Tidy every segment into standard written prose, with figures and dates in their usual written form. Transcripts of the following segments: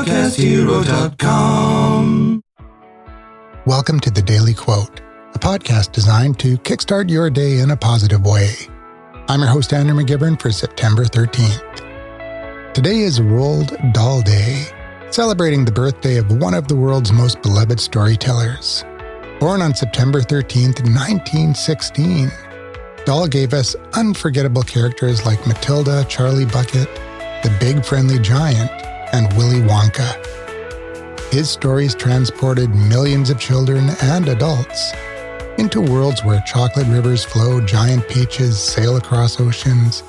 podcasthero.com. Welcome to The Daily Quote, a podcast designed to kickstart your day in a positive way. I'm your host, Andrew McGivern, for September 13th. Today is Roald Dahl Day, celebrating the birthday of one of the world's most beloved storytellers. Born on September 13th, 1916, Dahl gave us unforgettable characters like Matilda, Charlie Bucket, the Big Friendly Giant, and Willy Wonka. His stories transported millions of children and adults into worlds where chocolate rivers flow, giant peaches sail across oceans,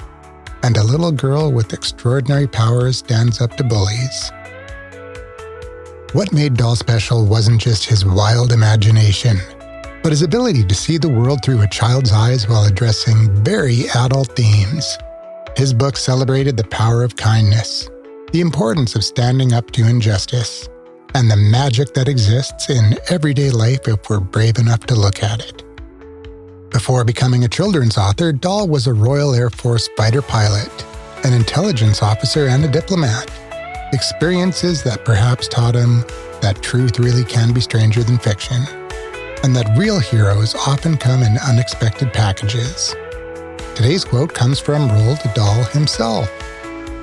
and a little girl with extraordinary powers stands up to bullies. What made Dahl special wasn't just his wild imagination, but his ability to see the world through a child's eyes while addressing very adult themes. His book celebrated the power of kindness, the importance of standing up to injustice, and the magic that exists in everyday life if we're brave enough to look at it. Before becoming a children's author, Dahl was a Royal Air Force fighter pilot, an intelligence officer, and a diplomat. Experiences that perhaps taught him that truth really can be stranger than fiction, and that real heroes often come in unexpected packages. Today's quote comes from Roald Dahl himself,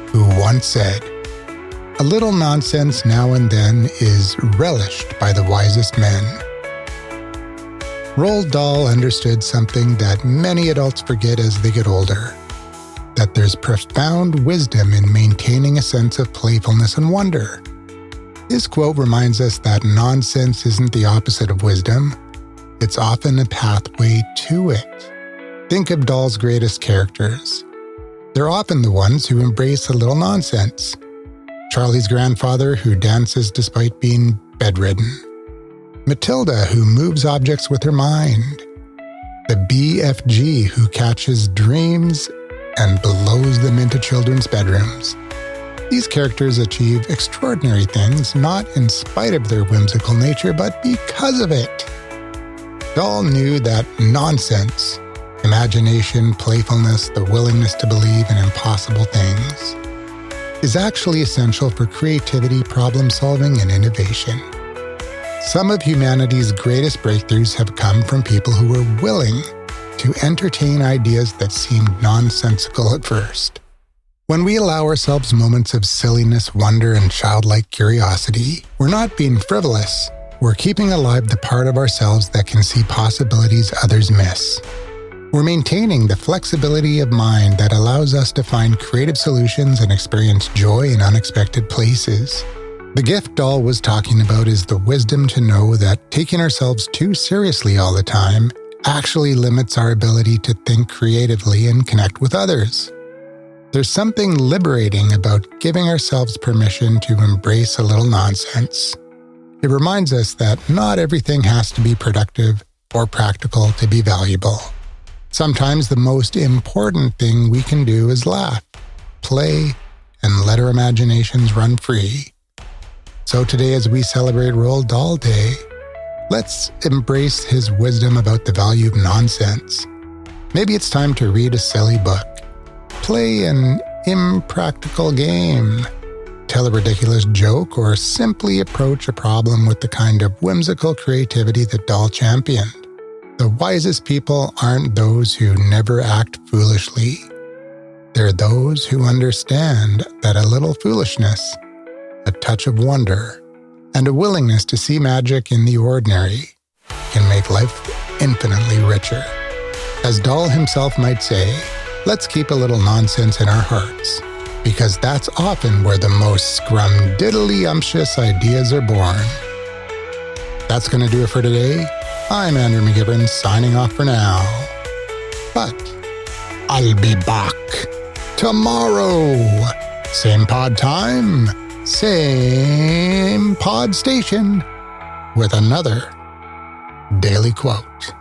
who once said, "A little nonsense now and then is relished by the wisest men." Roald Dahl understood something that many adults forget as they get older, that there's profound wisdom in maintaining a sense of playfulness and wonder. His quote reminds us that nonsense isn't the opposite of wisdom. It's often a pathway to it. Think of Dahl's greatest characters. They're often the ones who embrace a little nonsense. Charlie's grandfather, who dances despite being bedridden. Matilda, who moves objects with her mind. The BFG, who catches dreams and blows them into children's bedrooms. These characters achieve extraordinary things, not in spite of their whimsical nature, but because of it. Dahl knew that nonsense, imagination, playfulness, the willingness to believe in impossible things, is actually essential for creativity, problem-solving, and innovation. Some of humanity's greatest breakthroughs have come from people who were willing to entertain ideas that seemed nonsensical at first. When we allow ourselves moments of silliness, wonder, and childlike curiosity, we're not being frivolous. We're keeping alive the part of ourselves that can see possibilities others miss. We're maintaining the flexibility of mind that allows us to find creative solutions and experience joy in unexpected places. The gift Dahl was talking about is the wisdom to know that taking ourselves too seriously all the time actually limits our ability to think creatively and connect with others. There's something liberating about giving ourselves permission to embrace a little nonsense. It reminds us that not everything has to be productive or practical to be valuable. Sometimes the most important thing we can do is laugh, play, and let our imaginations run free. So today, as we celebrate Roald Dahl Day, let's embrace his wisdom about the value of nonsense. Maybe it's time to read a silly book, play an impractical game, tell a ridiculous joke, or simply approach a problem with the kind of whimsical creativity that Dahl championed. The wisest people aren't those who never act foolishly. They're those who understand that a little foolishness, a touch of wonder, and a willingness to see magic in the ordinary can make life infinitely richer. As Dahl himself might say, let's keep a little nonsense in our hearts, because that's often where the most scrumdiddlyumptious ideas are born. That's going to do it for today. I'm Andrew McGivern, signing off for now. But I'll be back tomorrow. Same pod time, same pod station, with another Daily Quote.